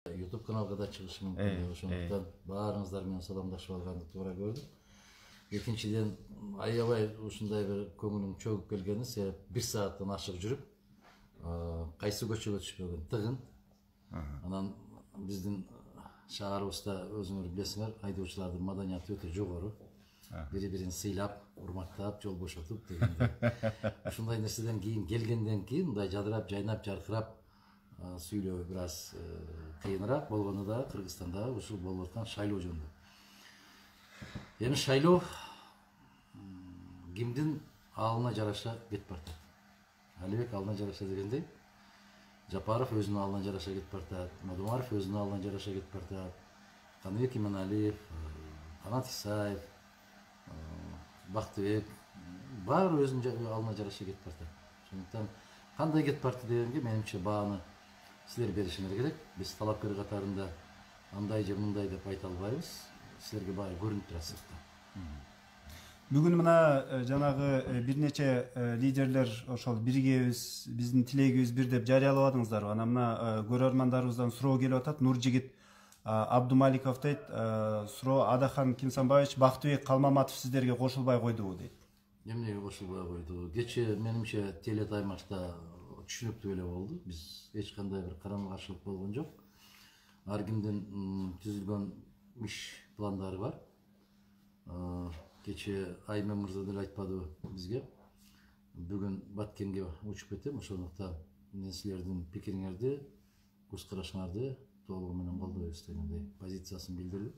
YouTube kanalga da чыгышы мүмкүн. Ошондуктан баарыңыздар менен саламдашып алганды туура көрдүм. Экинчиден, аябай ушундай бир көңүлүм чөгүп келгени, себеп 1 сааттан ашык жүрүп, кайсы көчөгө түшпөгөн тыгын. Анан биздин шаарыбызда өзүңөр билесиңер, айдоочулардын маданияты өтө жогору. Бири-бирин сыйлап, урматтап, жол бошотуп дегендей. Ушундай нерседен кийин келгенден кийин мындай жадырап, жайнап, жаркырап сүйлөө бир аз кыйыныраак болгону да Кыргызстанда ушул болуп аткан шайлоо жөнүндө. Эми шайлоо кимдин алына жараша кетип бартат. Алибек алына жараша дегендей, Жапаров өзүнүн алына жараша кетип бартат, Мадумаров өзүнүн алына жараша кетип бартат, Каныбек Иманалиев, Канат Исаев, Бактыбек баары өзүнүн алына жараша кетип бартат. Ошондуктан кандай кетип барды дегенге менимче бааны силер беришиңер керек. Биз талапкер катарында андай же мындай деп айта албайбыз. Силерге баары көрүнүп турат сыртта. Бүгүн мына жанагы бир нече лидерлер ошол биригебиз, биздин тилегибиз бир деп жарыялабадыңыздарбы? Анан мына көрөрмандарыбыздан суроо келип атат. Нуржигит Абдумаликов дейт, суроо Адахан Кимсанбаевич, Бактыбек Калмаматов сиздерге кошулбай койдубу дейт. Эмнеге кошулбай койду? Кечээ менимче телетаймашта түшүнүктүү эле болду. Биз эч кандай бир карама-каршылык болгон жок. Ар кимдин түзүлгөн иш пландары бар. Кечээ Аймен мырза деле айтпадыбы бизге? Бүгүн Баткенге учуп кетем, ошондуктан мен силердин пикириңерди, көз карашыңарды толугу менен колдойбуз дегендей позициясын билдирди.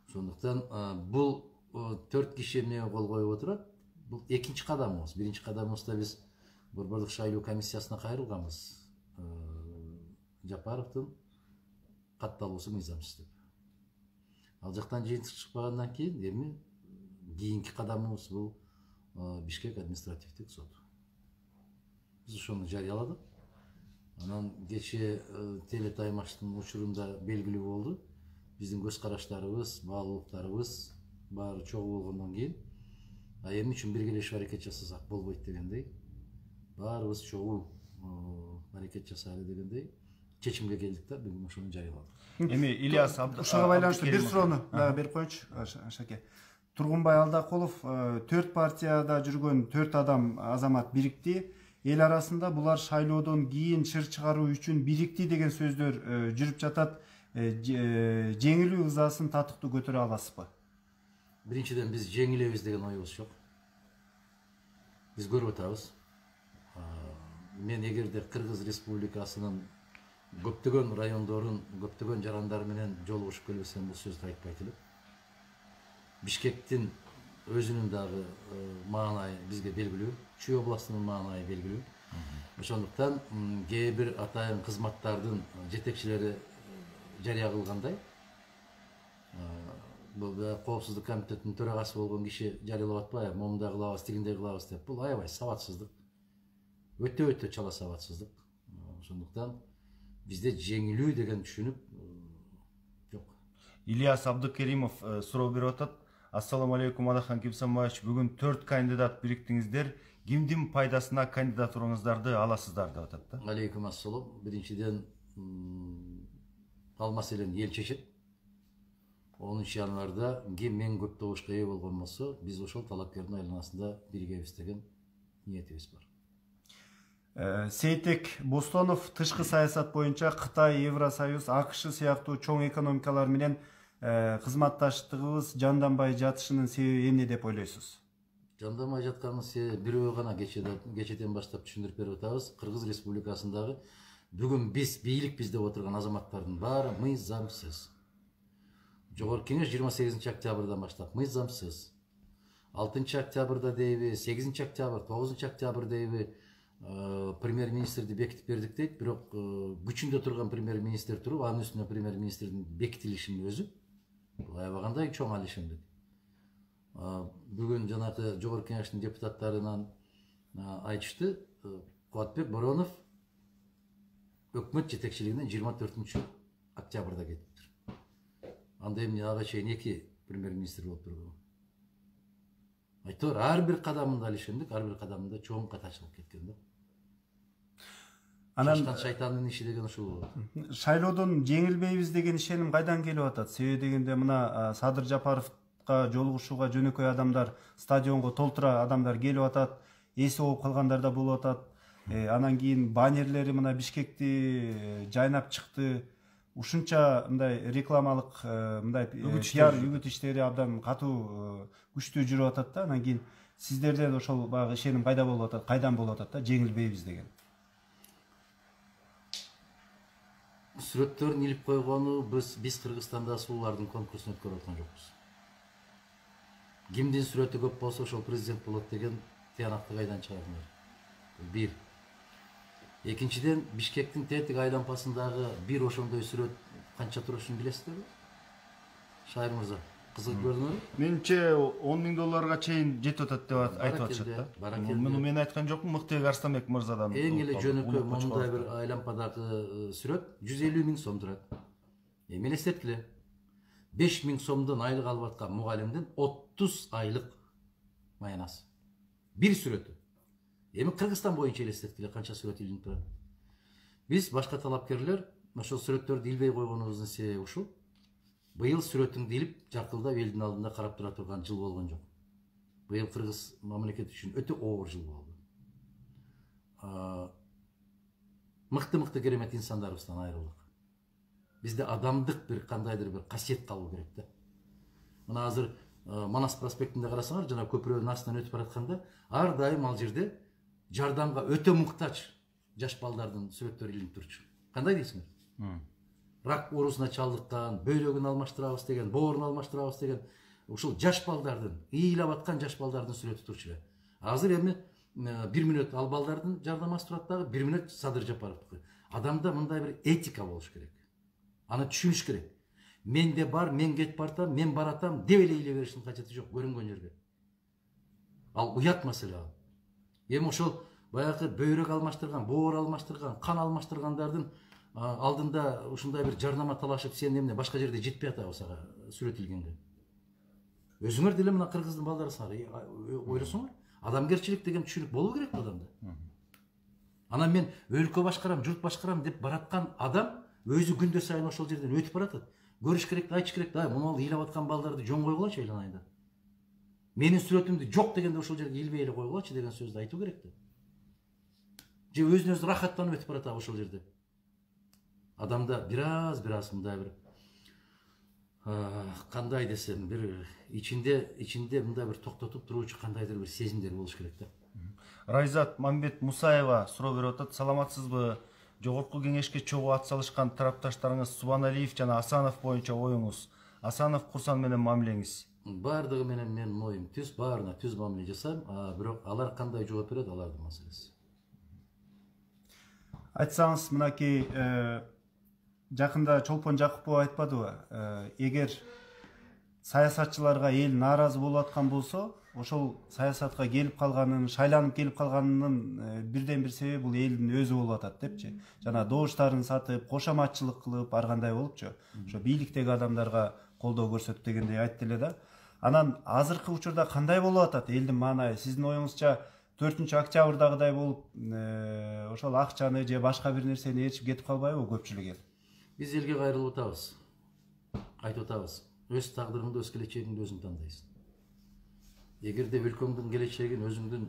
Ошондуктан бул 4 киши эмнеге кол коюп отурат? Бул экинчи кадамыбыз. Биринчи кадамыбызда биз Борбордук шайлоо комиссиясына кайрылганбыз. Жапаровдун катталуусу мыйзамсыз деп. Ал жактан жыйынтык чыкпагандан кийин эми кийинки кадамыбыз бул Бишкек административдик сот. Биз ошону жарыяладык. Анан кечээ телетаймаштын учурунда белгилүү болду. Биздин көз караштарыбыз, баалуулуктарыбыз баары чогуу болгондон кийин эмне үчүн биргелешип аракет жасасак болбойт дегендей, баарыбыз чогуу аракет жасайлы дегендей чечимге келдик да бүгүн ошону жарыяладык. Эми Ильяс ошого байланыштуу бир суроону берип коечу, Шаке. Тургунбай Алдакулов 4 партияда жүргөн 4 адам азамат бирикти. Эл арасында булар шайлоодон кийин чыр чыгаруу үчүн бирикти деген сөздөр жүрүп жатат. Жеңилүү ызасын татыктуу көтөрө аласызбы? Биринчиден биз жеңилебиз деген оюбуз жок. Биз көрүп атабыз. Мен эгерде Кыргыз Республикасынын көптөгөн райондорун, көптөгөн жарандары менен жолугушуп келбесем бул сөздү айтпайт элем. Бишкектин өзүнүн дагы маанайы бизге белгилүү, Чүй областынын маанайы белгилүү. Ошондуктан кээ бир атайын кызматтардын жетекчилери жарыя кылгандай, бул коопсуздук комитетинин төрагасы болгон киши жарыялап атпайбы, момундай кылабыз, тигиндей кылабыз деп. Бул аябай сабатсыздык. Өтө чала сабатсыздык. Ошондуктан бизде жеңилүү деген түшүнүк жок. Ильяс Абдыкеримов суроо берип атат. Ассаламу алейкум Адахан Кимсанбаевич, бүгүн 4 кандидат бириктиңиздер. Кимдин пайдасына кандидатураңыздарды аласыздар деп атат да. Алейкум ассалам. Биринчиден ал маселени эл чечет. 10 январда ким мен көп добушка ээ болгон болсо, биз ошол талапкердин айланасында биригебиз деген ниетибиз бар. Сейтек Бостонов тышкы саясат боюнча Кытай, Евросоюз, АКШ сыяктуу чоң экономикалар менен кызматташтыгыбыз жанданбай жатышынын себеби эмне деп ойлойсуз? Жанданбай жатканын себеби бирөө гана кечеден баштап түшүндүрүп берип атабыз. Кыргыз Республикасындагы бүгүн биз бийлик деп отурган азаматтардын баары мыйзамсыз. Жогорку кеңеш 28 октябрдан баштап мыйзамсыз. 6 октябрда дейби, 8 октябрь, 9 октябрь дейби премьер-министрди бекитип бердик дейт, бирок күчүндө турган премьер-министр туруп, анын үстүнө премьер-министрдин бекитилишинин өзү аябагандай чоң алишимдик. Бүгүн жанагы жогорку кеңештин депутаттарынан айтышты, Кубатбек Боронов өкмөт жетекчилигинен 24 октябрда кетиптир. Анда эмне ага чейин 2 премьер-министр болуп турган. Айтор ар бир кадамында алишимдик, ар бир кадамында чоң катачылык кеткен да. Шашкан шайтандын иши деген ушул болот. Шайлоодон жеңилбейбиз деген ишеним кайдан келип атат? Себеби дегенде мына Садыр Жапаровго жолугушууга жөнөкөй адамдар, стадионго толтура адамдар келип атат, эси ооп калгандар да болуп атат. Анан кийин баннерлери мына Бишкекти жайнап чыкты. Ушунча мындай рекламалык мындай пиар үгүт иштери абдан катуу күчтүү жүрүп атат да. Анан кийин сиздерде ошол баягы ишеним кайда болуп атат, кайдан болуп атат да жеңилбейбиз деген. Сүрөттөрүн илип койгону биз Кыргызстанда суулардын конкурсун өткөрүп аткан жокпуз. Кимдин сүрөтү көп болсо ошол президент болот деген тыянакты кайдан чыгардыңар? Бир. Экинчиден, Бишкектин тетик айлампасындагы бир ошондой сүрөт канча турушун билесиздерби? Шайыр мырза, кызык көрдүңөрбү? Менимче $10.000 чейин жетип атат деп айтып атышат да. Муну мен айткан жокмун, Мыктыбек Арстанбек мырзадан. Эң эле жөнөкөй мындай бир айлампадагы сүрөт 150.000 сом турат. Мен эстеткиле. 5.000 сомдон айлык алып аткан мугалимдин 30 айлык маянасы. Бир сүрөтү. Эми Кыргызстан боюнча элестеткиле канча сүрөт илинип турат. Биз башка талапкерлер ошол сүрөттөрдү илбей койгонубуздун себеби ушул. Быйыл сүрөтүңдү илип, жаркылдап элдин алдында карап тура турган жыл болгон жок. Быйыл Кыргыз мамлекети үчүн өтө оор жыл болду. Мыкты керемет инсандарыбыздан айрылдык. Бизде адамдык бир кандайдыр бир касиет калуу керек да. Мына азыр Манас проспектинде карасаңар, жана көпүрөнүн астынан өтүп баратканда, ар дайым ал жерде жардамга өтө муктач жаш балдардын сүрөттөрү илинип турчу. Кандай дейсиңер? Рак оорусуна чалдыккан, бөйрөгүн алмаштырабыз деген, боорун алмаштырабыз деген, ушул жаш балдардын, ыйлап аткан жаш балдардын сүрөтү турчу. Азыр эми 1 мүнөт ал балдардын жардамасы турат дагы, 1 мүнөт Садыр Жапаровдуку. Адамда мындай бир этика болуш керек. Аны түшүнүш керек. Менде бар, мен кетип бартам, мен баратам деп эле иле бериштин кажети жок көрүнгөн жерге. Ал уят маселе ал. Эми ошол баягы бөйрөк алмаштырган, боор алмаштырган, кан алмаштыргандардын алдында ушундай бир жарнама талашып, сен эмне башка жерде жетпей атабы сага сүрөт илгенге. Өзүңөр деле мына кыргыздын балдарысыңар ойлосоңор, адамгерчилик деген түшүнүк болуу керек адамда. Анан мен өлкө башкарам, журт башкарам деп бараткан адам өзү күндө сайын ошол жерден өтүп баратат. Көрүш керек, айтыш керек да, муну ыйлап аткан балдарды жөн койгулачы айланайында. Менин сүрөтүмдү жок дегенде ошол жерге илбей эле койгулачы деген сөздү айтуу керек да. Же өзүнө өзү рахаттанып өтүп баратабы ошол жерде. Адамда бираз мындай бир кандай десем, бир ичинде мындай бир токтотуп туруучу кандайдыр бир сезимдер болуш керек да. Райзат Мамбет Мусаева суроо берип атат. Саламатсызбы? Жогорку кеңешке чогуу ат салышкан тарапташтарыңыз Субаналиев жана Асанов боюнча оюңуз. Асанов Курсан менен мамилеңиз. Бардыгы менен менин оюм түз, баарына түз мамиле жасайм, бирок алар кандай жооп берет, алардын маселеси. Айтсаңыз, мынакей жакында Чолпон Жакупова айтпадыбы? Эгер саясатчыларга эл нааразы болуп аткан болсо, ошол саясатка келип калганын, шайланып келип калганынын бирден бир себеби бул элдин өзү болуп атат депчи. Жана добуштарын сатып, кошоматчылык кылып, ар кандай болупчу. Ошо бийликтеги адамдарга колдоо көрсөтүп дегендей айтты эле да. Анан азыркы учурда кандай болуп атат элдин маанайы? Сиздин оюңузча 4-октябрдагыдай болуп, ошол акчаны же башка бир нерсени ээрчип кетип калбайбы көпчүлүк эл? Биз элге кайрылып атабыз. Айтып атабыз. Өз тагдырыңды, өз келечегиңди өзүң тандайсың. Эгерде өлкөңдүн келечегин, өзүңдүн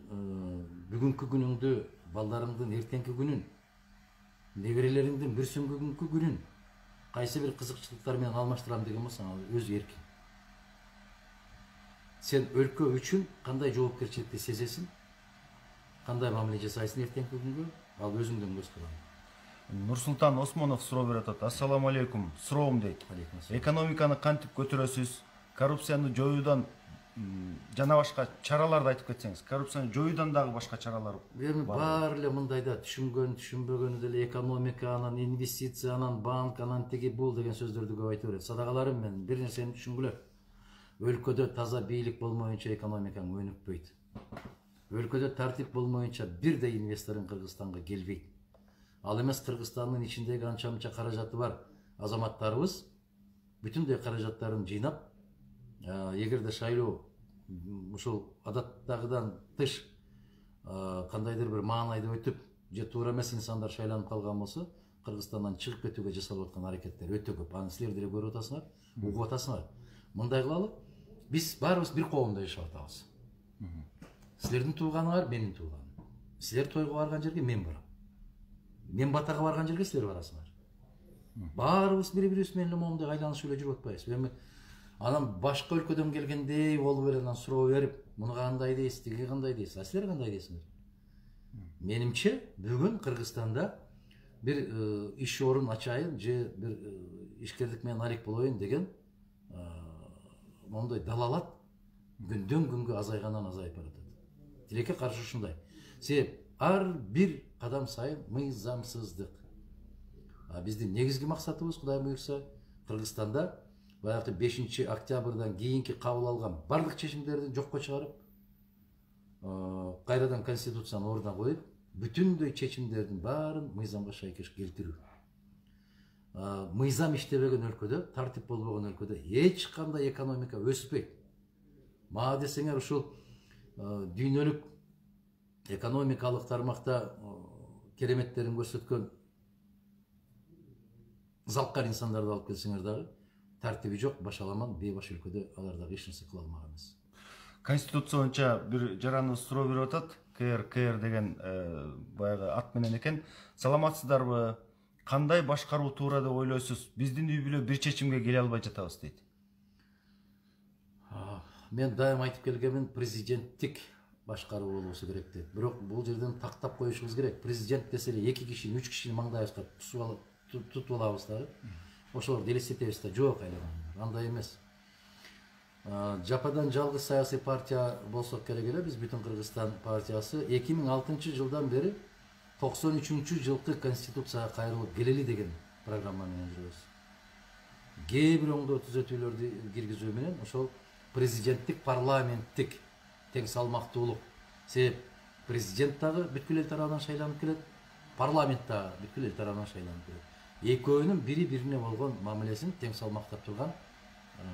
бүгүнкү күнүңдү, балдарыңдын эртеңки күнүн, неберелериңдин бүрсүңгү күнүн кайсы бир кызыкчылыктар менен алмаштырам деген болсоң, ал өз эркиң. Сен өлкө үчүн кандай жоопкерчиликти сезесиң, кандай мамиле жасайсың эртеңки күнгө, ал өзүңдөн көз каранды. Нурсултан Осмонов суроо берип атат. Ассаламу алейкум. Суроом дейт. Экономиканы кантип көтөрөсүз? Коррупцияны жоюудан жана башка чараларды айтып кетсеңиз. Коррупцияны жоюудан дагы башка чаралар бар. Эми баары эле мындайда түшүнгөн, түшүнбөгөнү деле экономика, анан инвестиция, анан банк, анан тиги бул деген сөздөрдү көп айтып берет. Садагаларым менен бир нерсени түшүнгүлө. Өлкөдө таза бийлик болмоюнча экономикаң өнүкпөйт. Өлкөдө тартип болмоюнча бирдей инвесторун Кыргызстанга келбейт. Ал эмес Кыргызстандын ичиндеги анча-мынча каражаты бар азаматтарыбыз бүтүндөй каражаттарын жыйнап, эгерде шайлоо ушул адаттагыдан тыш кандайдыр бир маанайда өтүп, же туура эмес инсандар шайланып калган болсо Кыргызстандан чыгып кетүүгө жасалып аткан аракеттер өтө көп. Аны силер деле көрүп атасыңар, угуп атасыңар. Мындай кылалы, биз баарыбыз бир коомдо жашап атабыз. Силердин тууганыңар менин тууганым. Силер тойго барган жерге мен барам. Мен батага барган жерге силер барасыңар. Баарыбыз бири-бирибиз менен момундай айланышып эле жүрүп атпайбызбы? Эми анан башка өлкөдөн келгендей болуп эле анан суроо берип, муну кандай дейсиз, тиги кандай дейсиз, а силер кандай дейсиңер? Менимче бүгүн Кыргызстанда bir iş orun açayın, bir işkerlik men arik boloyun degen monday dalalat günden güngө azayгандан azayып баратат. Тилекке каршы ушундай. Себеп ар бир кадам сайын мыйзамсыздык. Биздин негизги максатыбыз Кудай буйрса Кыргызстанда баягы 5 октябрдан кийинки кабыл алган бардык чечимдерди жокко чыгарып, кайрадан конституцияны ордуна коюп, бүтүндөй чечимдердин баарын мыйзамга шайкеш келтирүү. Мыйзам иштебеген өлкөдө, тартип болбогон өлкөдө эч кандай экономика өспөйт. Мага десеңер ушул дүйнөлүк экономикалык тармакта кереметтерин көрсөткөн залкар инсандарды алып келсеңер дагы тартиби жок, башаламан, бейбаш өлкөдө алар дагы эч нерсе кыла алмаган эмес. Конституция боюнча бир жараныбыз суроо берип атат. КР деген баягы ат менен экен. Саламатсыздарбы? Кандай башкаруу туура деп ойлойсуз? Биздин үй бүлө бир чечимге келе албай жатабыз дейт. Мен дайым айтып келгенмин, президенттик башкаруу болбосу керек дейт. Бирок бул жерден тактап коюшубуз керек. Президент десе эле 2 кишини, 3 кишини маңдайыбызга тутуп алабыз дагы. Ошолорду элестетебиз да, жок айланат. Андай эмес. Жападан жалгыз саясий партия болсок керек эле. Биз бүтүн Кыргызстан партиясы 2006 жылдан бери 93 жылкы конституцияга кайрылып келели деген программа менен жүрөбүз. Кээ бир оңдоо түзөтүүлөрдү киргизүү менен ошол президенттик, парламенттик тең салмактуулук. Себеп президент дагы бүткүл эл тарабынан шайланып келет, парламент дагы бүткүл эл тарабынан шайланып келет. Экөөнүн бири-бирине болгон мамилесин тең салмактап турган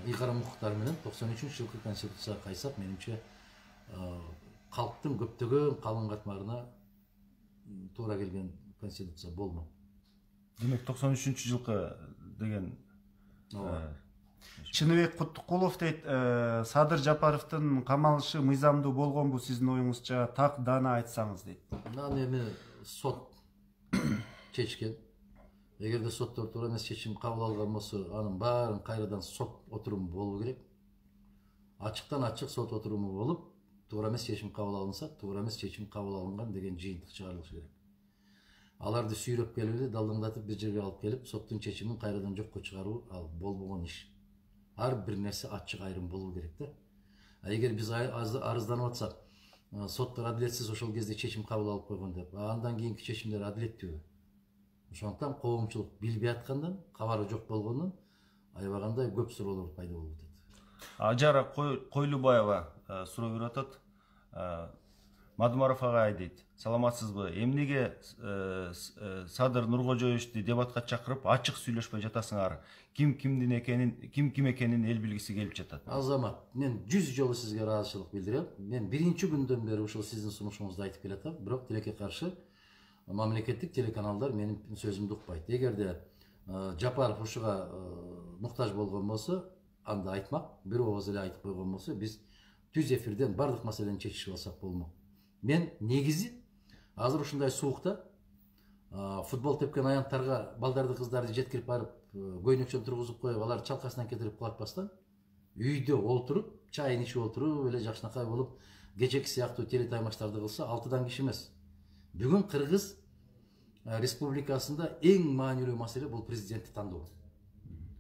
ыйгарым укуктары менен 93 жылкы конституцияга кайсап, менимче калктын көптөгөн калың катмарына туура келген конституция болмок. Демек 93 жылкы деген Чыныбек Куттукулов дейт, Садыр Жапаровдун камалышы мыйзамдуу болгонбу сиздин оюңузча, так дана айтсаңыз дейт. Анан эми сот чечкен. Эгерде соттор туура эмес чечим кабыл алган болсо, анын баарын кайрадан сот отуруму болуу керек. Ачыктан ачык сот отуруму болуп, туура эмес чечим кабыл алынса, туура эмес чечим кабыл алынган деген жыйынтык чыгарылышы керек. Аларды сүйрөп келип эле далдыңдатып бир жерге алып келип, соттун чечимин кайрадан жокко чыгаруу ал болбогон иш. Ар бир нерсе ачык айрым болуу керек да. Эгер биз арызданып атсак, соттор адилетсиз ошол кезде чечим кабыл алып койгон деп, андан кийинки чечимдер адилеттүү. Ошондуктан коомчулук билбей аткандан, кабары жок болгондон аябагандай көп суроолор пайда болуп атат. Ажара Койлубаева суроо берип атат. Мадумаров агай дейт. Саламатсызбы? Эмнеге Садыр Нуркожоевичти дебатка чакырып, ачык сүйлөшпөй жатасыңар? Ким ким экенин эл билгиси келип жатат. Азамат, мен 100 жолу сизге ыраазычылык билдирем. Мен биринчи күндөн бери ушул сиздин сунушуңузду айтып келатам, бирок тилекке каршы мамлекеттик телеканалдар менин сөзүмдү укпайт. Эгерде Жапаров ушуга муктаж болгон болсо, анда айтмак, бир ооз эле айтып койгон болсо, биз түз эфирден бардык маселени чечишип алсак болмок. Мен негизи азыр ушундай суукта футбол тепкен аянттарга балдарды кыздарды жеткирип барып, көйнөкчөн тургузуп коюп, алар чалкасынан кетирип кулатпастан, үйдө отуруп, чайын ичип отуруп, эле жакшынакай болуп, кечеки сыяктуу телетаймаштарды кылса, 6дан киши эмес. Бүгүн Кыргыз Республикасында эң маанилүү маселе бул президентти тандоо.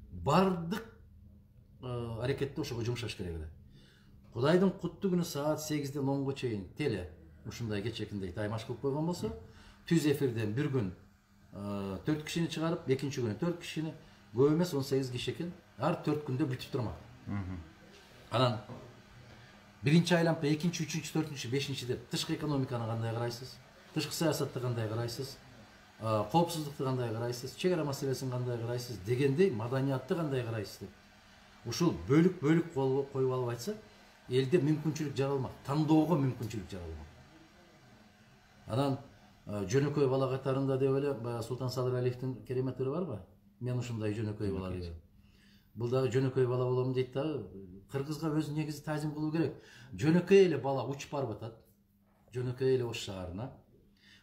Бардык аракетти ошого жумшаш керек эле. Кудайдын куттуу күнү саат 8ден 10го чейин теле ушундай кечекиндей таймаш кылып койгон болсо, түз эфирден бир күн 4 кишини чыгарып, экинчи күнү 4 кишини, көп эмес 18 киши экен, ар 4 күндө бүтүп турмак. Анан биринчи айлампа, экинчи, үчүнчү, төртүнчү, бешинчи деп тышкы экономиканы кандай карайсыз? Тышкы саясатты кандай карайсыз? Коопсуздукту кандай карайсыз? Чек ара маселесин кандай карайсыз? Дегендей маданиятты кандай карайсыз деп. Ушул бөлүк коюп алып айтса, элде мүмкүнчүлүк жаралмак, тандоого мүмкүнчүлүк жаралмак. Анан Жөнөкөй бала катарында деп эле баягы Султан Садыр Алиевдин кереметтери барбы? Мен ушундай жөнөкөй бала дейм. Бул дагы жөнөкөй бала болом дейт дагы. Кыргызга өзү негизи тазим кылуу керек. Жөнөкөй эле бала учуп барып атат. Жөнөкөй эле Ош шаарына.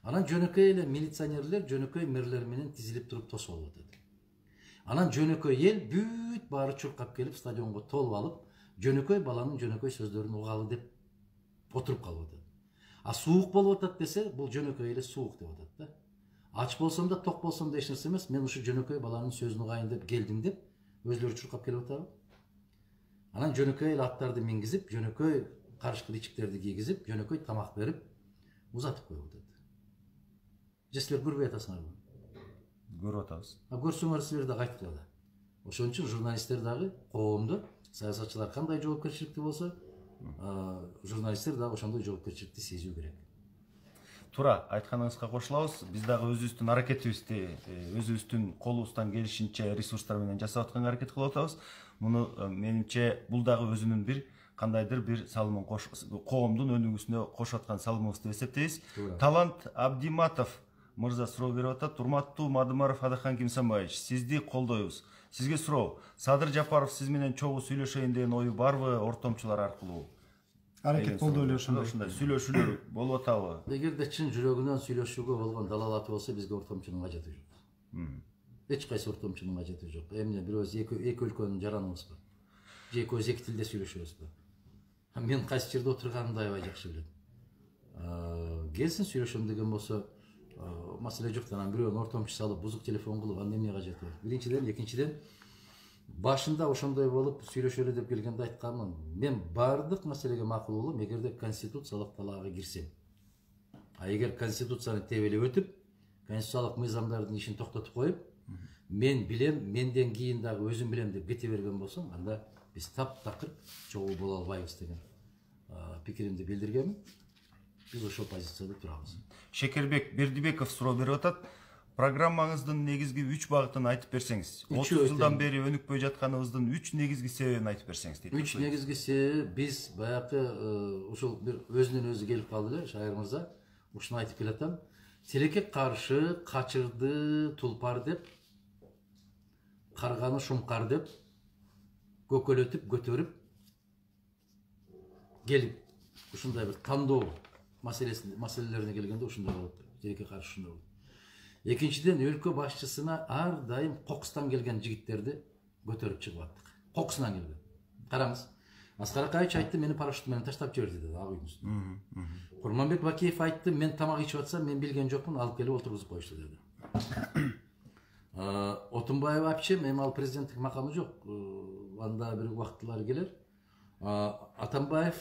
Анан жөнөкөй эле милиционерлер жөнөкөй мэрлер менен тизилип туруп тосуп алып атат. Анан жөнөкөй эл бүт баары чуркап келип стадионго толуп алып, жөнөкөй баланын жөнөкөй сөздөрүн угалы деп отуруп калып атат. А суук болуп атат десе, бул жөнөкөй эле суук деп атат да. Ач болсом да, ток болсом да эч нерсе эмес, мен ушу жөнөкөй баланын сөзүн угайын деп келдим деп өзлөрү чуркап келип атабы. Анан жөнөкөй эле аттарды мингизип, жөнөкөй карышкы ичиктерди кийгизип, жөнөкөй тамак берип узатып коюп атат. Же силер көрбөй атасыңарбы? Көрүп атабыз. Көрсөңөр силер да кайткыла да. Ошон үчүн журналисттер дагы коомдо, саясатчылар кандай жоопкерчиликтүү болсо, журналисттер дагы ошондой жоопкерчиликти сезүү керек. Туура, айтканыңызга кошулабыз. Биз дагы өзүбүздүн аракетибизди, өзүбүздүн колубуздан келишинче ресурстар менен жасап атканга аракет кылып атабыз. Муну менимче бул дагы өзүнүн бир кандайдыр бир салымын коомдун өнүгүүсүнө кошуп аткан салымыбыз деп эсептейбиз. Талант Абдиматов мырза суроо берип атат. Урматтуу Мадымаров Адахан Кимсанбаевич, сизди колдойбуз. Сизге суроо. Садыр Жапаров сиз менен чогуу сүйлөшөйүн деген ою барбы ортомчулар аркылуу? Аракет кылдуу эле ошондой. Сүйлөшүүлөр болуп атабы? Эгерде чын жүрөгүнөн сүйлөшүүгө болгон далалаты болсо, бизге ортомчунун кажети жок. Эч кайсы ортомчунун кажети жок. Эмне бирөөбүз эки өлкөнүн жараныбызбы? Же экөөбүз эки тилде сүйлөшөбүзбү? Мен кайсы жерде отурганымды аябай жакшы билем. Келсин сүйлөшөм деген болсо, маселе жок. Анан бирөөнү ортомчу салып, бузук телефон кылып, анын эмне кажети бар? Биринчиден, экинчиден, башында ошондой болуп сүйлөшөлү деп келгенде айтканмын. Мен баардык маселеге макул болом, эгерде конституциялык талаага кирсем. А эгер конституцияны тебелеп өтүп, конституциялык мыйзамдардын ишин токтотуп коюп, мен билем, менден кийин дагы өзүм билем деп кете берген болсом, анда биз таптакыр чогуу боло албайбыз деген пикиримди билдиргенмин. Биз ошол позицияда турабыз. Шекербек Бердибеков суроо берип атат. Программаңыздын негизги 3 багытын айтып берсеңиз. 30 жылдан бери өнүкпөй жатканыбыздын 3 негизги себебин айтып берсеңиз дейт. 3 негизги себеби биз баягы ушул бир өзүнөн өзү келип калды эле, Шайыр мырза. Ушуну айтып келатам. Тилекке каршы качырды тулпар деп, карганы шумкар деп, көкөлөтүп көтөрүп келип, ушундай бир тандоо маселелерине келгенде ушундай болот. Тилекке каршы ушундай болот. Экинчиден, өлкө башчысына ар дайым кокустан келген жигиттерди көтөрүп чыгып аттык. Кокусунан келген. Караңыз. Аскар Акаевич айтты, мени парашют менен таштап жиберди деди ак үйдүн үстүнө. Курманбек Бакиев айтты, мен тамак ичип атсам, мен билген жокмун, алып келип отургузуп коюшту деди. Отунбаев апчем, эми ал президенттик макамы жок. Анда бир убактылар келер. Атамбаев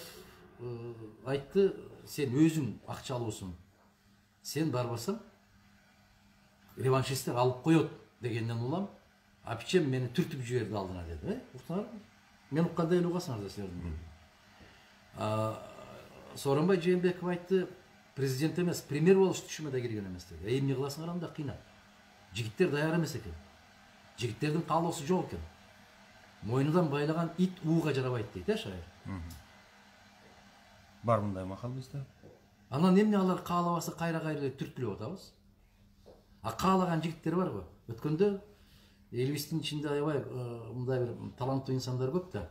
айтты, сен өзүң акчалуусуң. Сен барбасаң, реваншисттер алып коет дегенден улам, апчем мени түртүп жиберди алдына деди. Уктаңарбы? Мен уккандай эле угасыңар да силердин. Сооронбай Жээнбеков айтты, президент эмес, премьер болуш түшүмө да кирген эмес деди. Эмне кыласыңар анда кыйнап? Жигиттер даяр эмес экен. Жигиттердин каалоосу жок экен. Мойнудан байлаган ит ууга жарабайт дейт, Шайыр. Бар мындай макал бизде. Анан эмне алар каалабаса кайра-кайра түрткүлөп атабыз? Каалаган жигиттер барбы? Өткөндө элибиздин ичинде аябай мындай бир таланттуу инсандар көп да.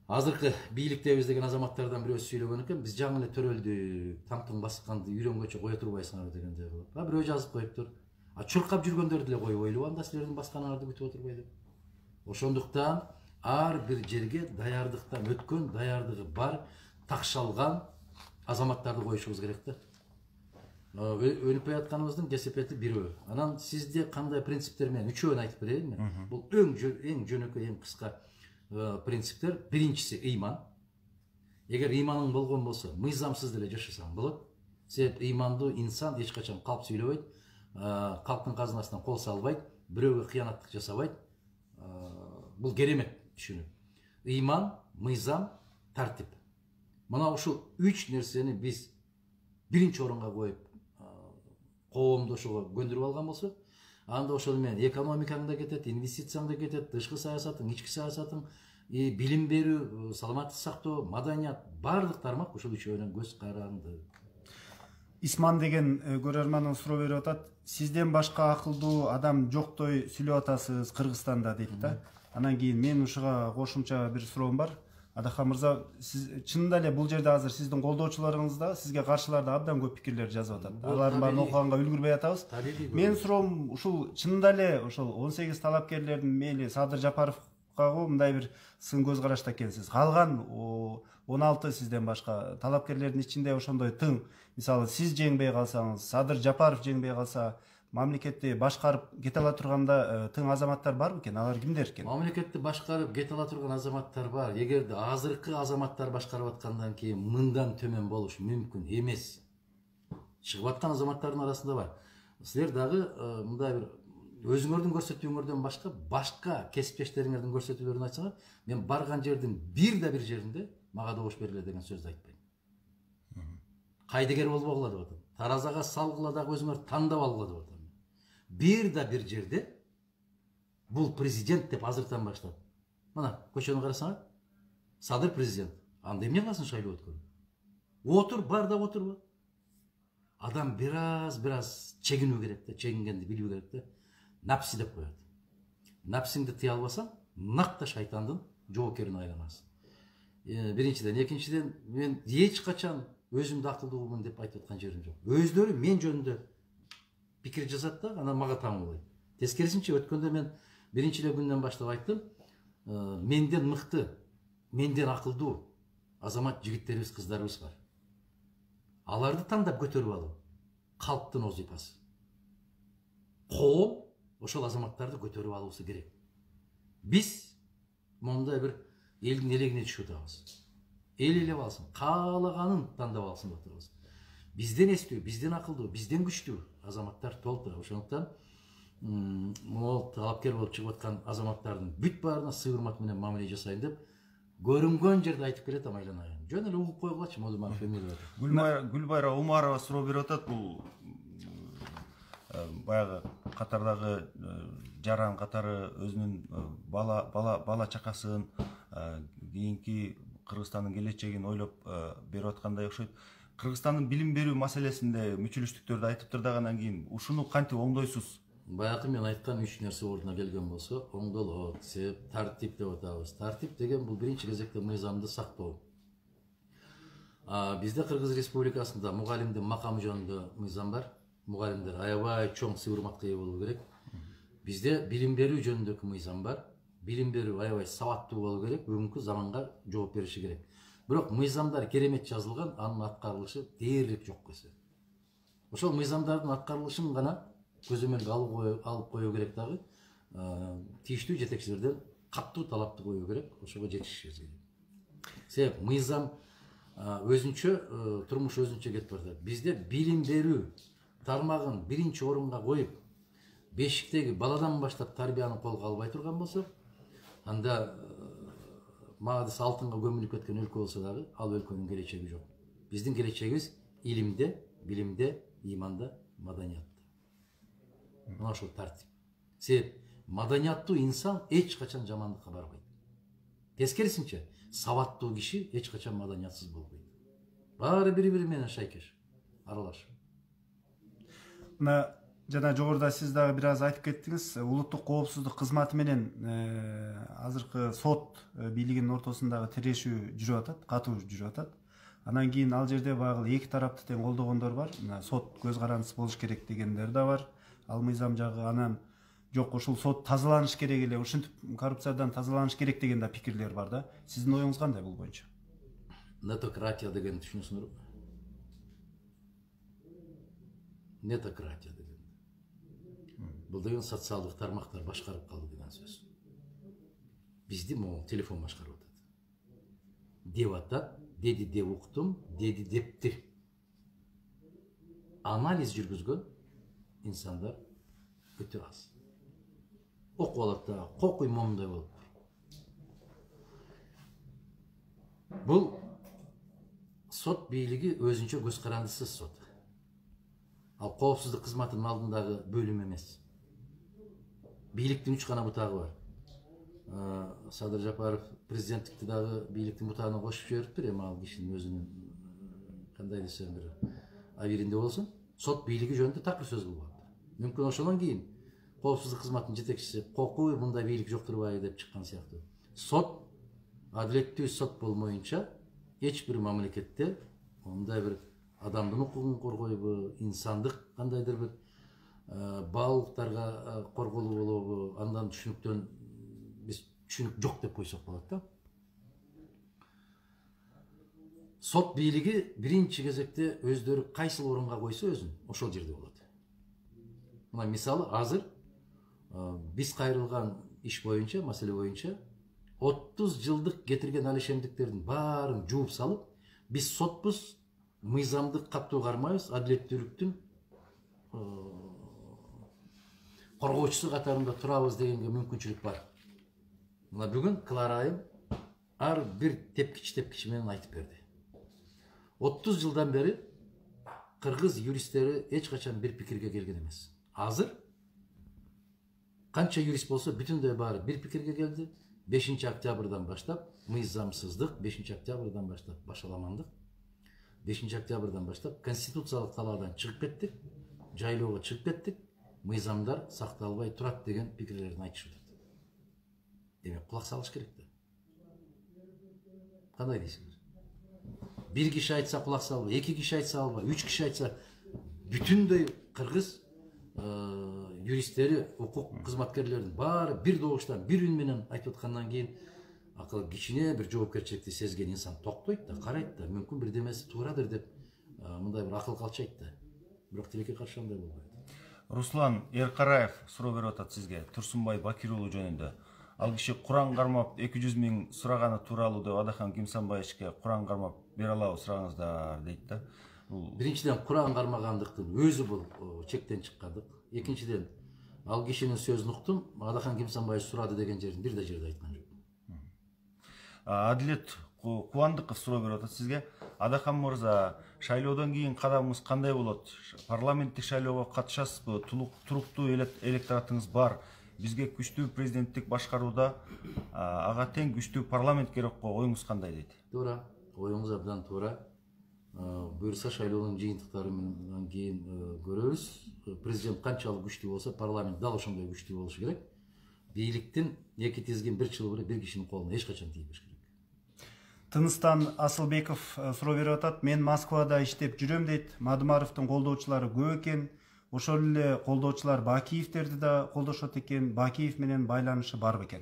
Азыркы бийликтебиз деген азаматтардан бирөөсү сүйлөгөн экен, биз жаңы эле төрөлдүк, таң басканды үйрөнгөчө кое турбайсыңарбы дегенде болот. Бирөө жазып коюптур. Чуркап жүргөндөрдү эле койбойлу, анда силердин басканыңарды күтүп отурбай деп. Ошондуктан ар бир жерге даярдыктан өткөн, даярдыгы бар, такшалган азаматтарды коюшубуз керек да. Өнүкпөй атканыбыздын кесепети бирөө. Анан сизде кандай принциптер менен үчөөнү айтып берейинби? Бул эң жөнөкөй, эң кыска принциптер. Биринчиси ыйман. Эгер ыйманың болгон болсо, мыйзамсыз деле жашасаң болот. Себеп ыймандуу инсан эч качан калп сүйлөбөйт, калктын казынасынан кол салбайт, бирөөгө кыянаттык жасабайт. Бул керемет түшүнүк. Ыйман, мыйзам, тартип. Мына ушул 3 нерсени биз биринчи орунга коюп, коомду ошого көндүрүп алган болсок, анда ошол менен экономикаң да кетет, инвестицияң да кетет, тышкы саясатың, ички саясатың, билим берүү, саламаттык сактоо, маданият, баардык тармак ушул үчөөнөн көз каранды. Исман деген көрөрманыңыз суроо берип атат. Сизден башка акылдуу адам жоктой сүйлөп атасыз Кыргызстанда дейт да. Анан кийин мен ушуга кошумча бир суроом бар. Адахан мырза, сиз чынында эле бул жерде азыр сиздин колдоочуларыңыз да сизге каршылар да абдан көп пикирлер жазып атат. Алардын баарын окуганга үлгүрбөй атабыз. Менин суроом ушул чынында эле ошол 18 талапкерлердин мейли Садыр Жапаровго мындай бир сын көз карашта экенсиз. Калган 16 сизден башка талапкерлердин ичинде ошондой тың, мисалы сиз жеңбей калсаңыз, Садыр Жапаров жеңбей калса, мамлекетти башкарып кете ала турганда тың азаматтар барбы экен? Алар кимдер экен? Мамлекетти башкарып кете ала турган азаматтар бар. Эгерде азыркы азаматтар башкарып аткандан кийин мындан төмөн болушу мүмкүн эмес. Чыгып аткан азаматтардын арасында бар. Силер дагы мындай бир өзүңөрдүн көрсөтүүңөрдөн башка кесиптештериңердин көрсөтүүлөрүн айтсаңар, мен барган жердин бир жеринде мага добуш бергиле деген сөздү айтпайм. Кайдыгер болбогула деп атам. Таразага салгыла дагы өзүңөр тандап алгыла деп атам. Бир жерде бул президент деп азыртан баштап. Мына көчөнү карасаңар, Садыр президент. Анда эмне кыласың шайлоо өткөрүп? Отур, бар да отурба. Адам бираз чегинүү керек да, чегингенди билүү керек да. Напси деп коет. Напсиңди тыя албасаң, накта шайтандын жоокерине айланасың. Биринчиден, экинчиден, мен эч качан өзүмдү акылдуумун деп айтып аткан жерим жок. Өздөрү мен жөнүндө пикир жазат да, анан мага таң болот. Тескерисинче өткөндө мен биринчи эле күндөн баштап айттым, менден мыкты, менден акылдуу азамат жигиттерибиз, кыздарыбыз бар. Аларды тандап көтөрүп алуу калктын вазыйфасы. Коом ошол азаматтарды көтөрүп алуусу керек. Биз мондай бир элдин элегине түшүп атабыз. Эл элеп алсын, каалаганын тандап алсын деп атабыз. Бизден эстүү, бизден акылдуу, бизден күчтүү азаматтар толту. Ошондуктан могул талапкер болуп чыгып аткан азаматтардын бүт баарына сый урмат менен мамиле жасайын деп көрүнгөн жерде айтып келет айланайын. Жөн эле угуп койгулачы, могул мага фамилия. Гүлбайра Умарова суроо берип атат. Бул баягы катардагы жаран катары өзүнүн бала чакасын, кийинки Кыргызстандын келечегин ойлоп берип аткандай окшойт. Кыргызстандын билим берүү маселесинде мүчүлүштүктөрдү айтыптыр дагынан кийин ушуну кантип оңдойсуз? Баягы мен айткан 3 нерсе ордуна келген болсо, оңдолот, тартип деп атабыз. Тартип деген бул биринчи кезекте мыйзамды сактоо. Бизде Кыргыз Республикасында мугалимдин макамы жөнүндө мыйзам бар. Мугалимдер аябай чоң сый урматка ээ болуу керек. Бизде билим берүү жөнүндөгү мыйзам бар. Билим берүү аябай сабаттуу болуу керек, бүгүнкү заманга жооп бериши керек. Бирок мыйзамдар керемет жазылган, анын аткарылышы дээрлик жок эсе. Ошол мыйзамдардын аткарылышын гана көзөмөлгө алып коюу керек дагы. Тийиштүү жетекчилерден каттуу талапты коюу керек, ошого жетишишибиз керек. Себеп мыйзам өзүнчө, турмуш өзүнчө кетип барат. Бизде билим берүү тармагын биринчи орунга коюп, бешиктеги баладан баштап тарбияны колго албай турган болсо, анда магдысы алтынга көмүлүп кеткен өлкө болсо дагы, ал өлкөнүн келечеги жок. Биздин келечегибиз илимде, билимде, иманда, маданиятта. Мына ошол тартип. Себеп маданияттуу инсан эч качан жамандыкка барбайт. Тескерисинче, сабаттуу киши эч качан маданиятсыз болбойт. Баары бири-бири менен шайкеш, аралаш. Мына жана жогоруда сиз дагы бир аз айтып кеттиңиз, улуттук коопсуздук кызматы менен азыркы сот бийлигинин ортосундагы тирешүү жүрүп атат, катуу жүрүп атат. Анан кийин ал жерде багыл эки тарапты тең колдогондор бар. Сот көз карандысы болуш керек дегендер да бар. Ал мыйзам жагы, анан жок, ушул сот тазаланыш керек эле, ушинтип коррупциядан тазаланыш керек деген да пикирлер бар да. Сиздин оюңуз кандай бул боюнча? Нетократия деген түшүнөсүңөрбү? Нетократия деген. Бул деген социалдык тармактар башкарып калды деген сөз. Бизди могул телефон башкарып атат. Деп атат, деди деп уктум, деди депти. Анализ жүргүзгөн инсандар өтө аз. Окуп алат да, кокуй момундай болуп. Бул сот бийлиги өзүнчө көз карандысыз сот. Ал коопсуздук кызматынын алдындагы бөлүм эмес. Бийликтин 3 гана бутагы бар. Садыр Жапаров президенттикти дагы бийликтин бутагына кошуп жибериптир, эми ал кишинин өзүнүн кандай десем бир биринде болсун сот бийлиги жөнүндө такыр сөз кылбаган. Мүмкүн ошондон кийин коопсуздук кызматынын жетекчиси кокуй мындай бийлик жок турбайбы деп чыккан сыяктуу. Сот адилеттүү сот болмоюнча эч бир мамлекетте мындай бир адамдын укугун коргойбу, инсандык кандайдыр бир баалуулуктарга корголуу болобу, андан түшүнүктөн биз түшүнүк жок деп койсок болот да. Сот бийлиги биринчи кезекте өздөрү кайсыл орунга койсо өзүн ошол жерде болот. Мына мисалы азыр биз кайрылган иш боюнча, маселе боюнча 30 жылдык кетирген алешемдиктердин баарын жууп салып, биз сотпуз, мыйзамдык катуу кармайбыз, адилеттүүлүктүн коргоочусу катарында турабыз дегенге мүмкүнчүлүк бар. Мына бүгүн Клара айым ар бир тепкич менен айтып берди. 30 жылдан бери кыргыз юристтери эч качан бир пикирге келген эмес. Азыр канча юрист болсо бүтүндөй баары бир пикирге келди. 5 октябрдан баштап мыйзамсыздык, 5 октябрдан баштап башаламандык, 5 октябрдан баштап конституциялык талаадан чыгып кеттик, жайлоого чыгып кеттик, мыйзамдар сакталбай турат деген пикирлерин айтышып жатат. Демек кулак салыш керек да. Кандай дейсиңер? Bir kişi айтса кулак салбай, 2 киши айтса албай, 3 киши айтса бүтүндөй кыргыз юристтери, укук кызматкерлеринин баары бир добуштан, бир үн менен айтып аткандан кийин акыл кичине бир жоопкерчиликти сезген инсан токтойт да, карайт да, мүмкүн бирдемеси туурадыр деп мындай бир акыл калчайт да. Бирок тилекке каршы андай болбойт. Руслан Эркараев суроо берип атат сизге Турсунбай Бакир уулу жөнүндө. Ал киши Куран кармап 200 миң сураганы тууралуу деп Адахан Кимсанбаевичке Куран кармап бере алабы сураңыздар дейт да. Биринчиден Куран кармагандыктын өзү бул чектен чыккандык. Экинчиден ал кишинин сөзүн уктум, Адахан Кимсанбаевич сурады деген жерин бир да жерде айткан жок. Адилет Кубандыков суроо берип атат сизге. Адахан мырза, шайлоодон кийин кадамыңыз кандай болот? Парламенттик шайлоого катышасызбы? Туруктуу электоратыңыз бар. Бизге күчтүү президенттик башкарууда ага тең күчтүү парламент керек го, оюңуз кандай дейт? Туура, оюңуз абдан туура. Буюрса шайлоонун жыйынтыктарынан кийин көрөбүз. Президент канчалык күчтүү болсо, парламент дал ошондой күчтүү болушу керек. Бийликтин эки тизгин бир чылбыры бир кишинин колуна эч качан тийбеш керек. Тыныстан Асылбеков суроо берип атат. Мен Москвада иштеп жүрөм дейт. Мадымаровдун колдоочулары көп экен. Ошол эле колдоочулар Бакиевтерди да колдошот экен. Бакиев менен байланышы барбы экен?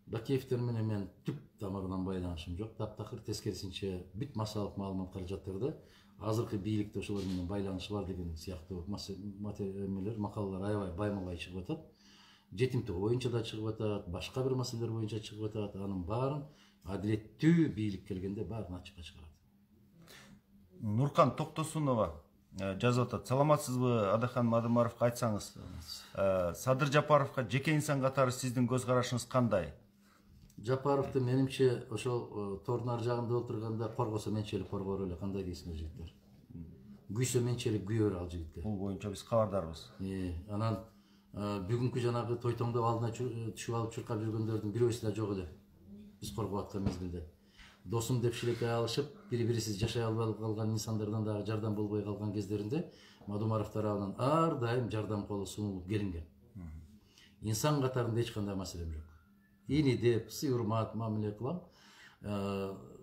Бакиевтер менен мен түп тамырынан байланышым жок. Таптакыр тескерисинче бүт массалык маалыматтар жатырда. Азыркы бийликте ошолор менен байланышы бар деген сыяктуу материалдар, макалалар аябай баймалай чыгып атат. Жетим тоо боюнча да чыгып атат, башка бир маселелер боюнча чыгып атат. Анын баарын адилеттүү бийлик келгенде баарын ачыкка чыгарат. Нуркан Токтосунова жазып атат. Саламатсызбы, Адахан Мадымаровго айтсаңыз. Садыр Жапаровго жеке инсан катары сиздин көз карашыңыз кандай? Жапаровду менимче ошол тордун ар жагында отурганда коргосо менчелик коргоор эле, кандай дейсиңер жигиттер? Күйсө менчелик күйөр ал жигитке. Бул боюнча биз кабардарбыз. Анан бүгүнкү жанагы тойтоңдоп алдына түшүп алып чуркап жүргөндөрдүн бирөөсү да жок эле. Биз коргоп аткан мезгилде. Досум деп шилекей алышып, бири-бирисиз жашай албай калган инсандардан дагы жардам болбой калган кездеринде Мадумаров тарабынан ар дайым жардам колу сунулуп келинген. Инсан катарында эч кандай маселем жок. Ини деп, сый урмат мамиле кылам.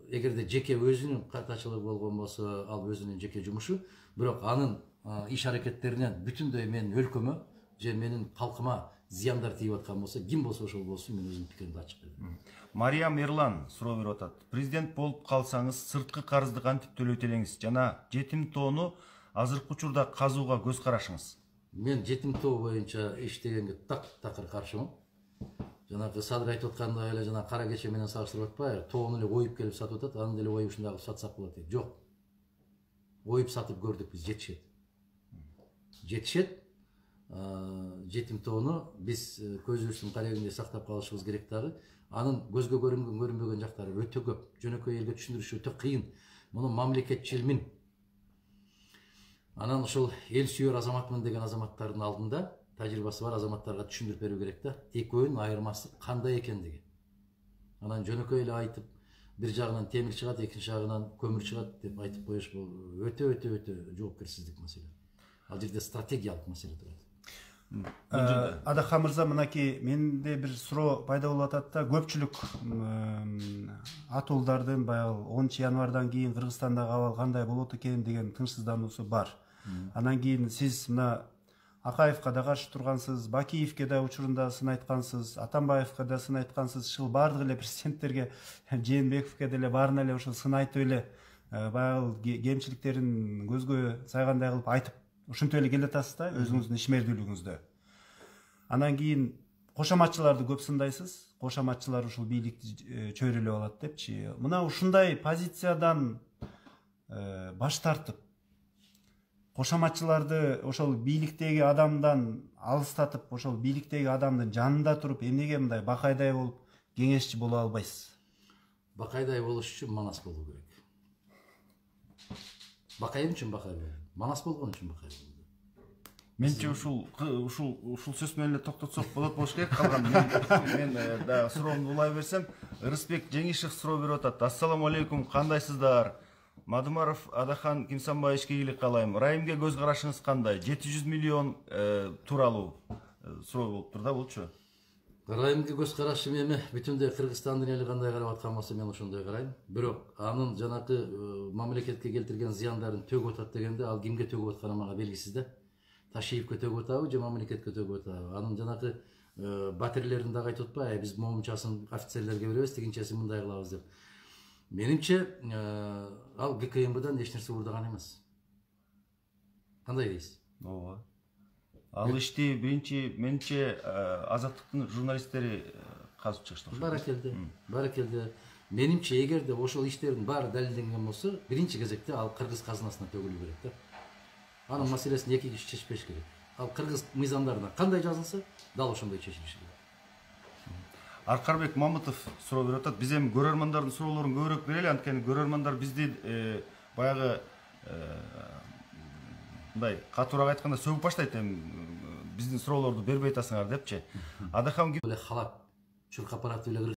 Эгерде жеке өзүнүн катачылыгы болгон болсо, ал өзүнүн жеке жумушу, бирок анын иш аракеттеринен бүтүндөй менин өлкөмө же менин калкыма зыяндар тийип аткан болсо, ким болсо ошол болсун, мен өзүмдүн пикиримди ачык бердим. Мариям Эрлан суроо берип атат. Президент болуп калсаңыз, сырткы карызды кантип төлөйт элеңиз жана жетим тоону азыркы учурда казууга көз карашыңыз? Мен жетим тоо боюнча иштегенге такыр каршымын. Жанагы Садыр айтып аткандай эле жана кара кече менен салыштырып атпайбы? Тоону эле оюп келип сатып атат, анын деле оюп ушундагы сатсак болот дейт. Жок. Оюп сатып көрдүк биз, жетишет. Жетишет. Жетим тоону биз көзүбүздүн карегинде сактап калышыбыз керек дагы. Анын көзгө көрүнгөн, көрүнбөгөн жактары өтө көп. Жөнөкөй элге түшүндүрүш өтө кыйын. Муну мамлекетчилмин. Анан ошол эл сүйөр азаматмын деген азаматтардын алдында тажрыйбасы бар азаматтарга түшүндүрүп берүү керек да. Экөөнүн айырмасы кандай экендиги. Анан жөнөкөй эле айтып, bir жагынан темир чыгат, экинчи жагынан көмүр чыгат деп айтып коюш бул өтө жоопкерсиздик маселе. Ал жерде стратегиялык маселе турат. Адахан мырза, мынакей менде бир суроо пайда болуп атат да, көпчүлүк атуулдардын баягы 10 январдан кийин Кыргызстандагы абал кандай болот экен деген тынчсыздануусу бар. Анан кийин сиз мына Акаевка да каршы тургансыз, Бакиевке да учурунда сын айткансыз, Атамбаевка да сын айткансыз, ушул бардык эле президенттерге, Жээнбековке деле баарына эле ушул сын айтып эле баягы кемчиликтерин көзгө сайгандай кылып айтып ушинтип эле келатасыз да өзүңүздүн ишмердүүлүгүңүздө. Анан кийин кошоматчыларды көп сындайсыз. Кошоматчылар ушул бийликти чөйрөлөп алат депчи. Мына ушундай позициядан баш тартып, кошоматчыларды ошол бийликтеги адамдан алыстатып, ошол бийликтеги адамдын жанында туруп, эмнеге мындай бакайдай болуп кеңешчи боло албайсыз? Бакайдай болуш үчүн манас болуу керек. Бакайым үчүн бакай болду. Манас болгон үчүн бакай болду. Менче ушул сөз менен эле токтотсок болуш керек. Калган мен да суроомду улай берсем, Ырысбек Жеңишев суроо берип атат. Ассаламу алейкум, кандайсыздар? Мадумаров Адахан Кимсанбаевичке ийгилик каалайм. Райымге көз карашыңыз кандай? 700 миллион тууралуу суроо болуптур да, булчу. Райымге көз карашым эми бүтүндөй Кыргызстандын эли кандай карап аткан болсо мен ошондой карайм. Бирок анын жанакы мамлекетке келтирген зыяндарын төгүп атат дегенде, ал кимге төгүп атканы мага белгисиз да. Ташиевке төгүп атабы же мамлекетке төгүп атабы? Анын жанакы батирлерин дагы айтып атпайбы, биз момунчасын офицерлерге беребиз, тигинчесин мындай кылабыз деп. Менимче ал ГКМБдан эч нерсе уурдаган эмес. Кандай дейсиз? Ооба. Ал ишти биринчи менче Азаттыктын журналисттери казып чыгышты. Баракелде. Менимче эгерде ошол иштердин баары далилденген болсо, биринчи кезекте ал кыргыз казынасына төгүлү керек да. Анын маселесин эки киши чечпеш керек. Ал кыргыз мыйзамдарына кандай жазылса, дал ошондой чечилиши керек. Аркарбек Мамытов суроо берип атат. Биз эми көрөрмандардын суроолорун көбүрөөк берели, анткени көрөрмандар бизди баягы мындай катуураак айтканда сөгүп баштайт, эми биздин суроолорду бербей атасыңар депчи. Адахан эле халат чуркап барат эле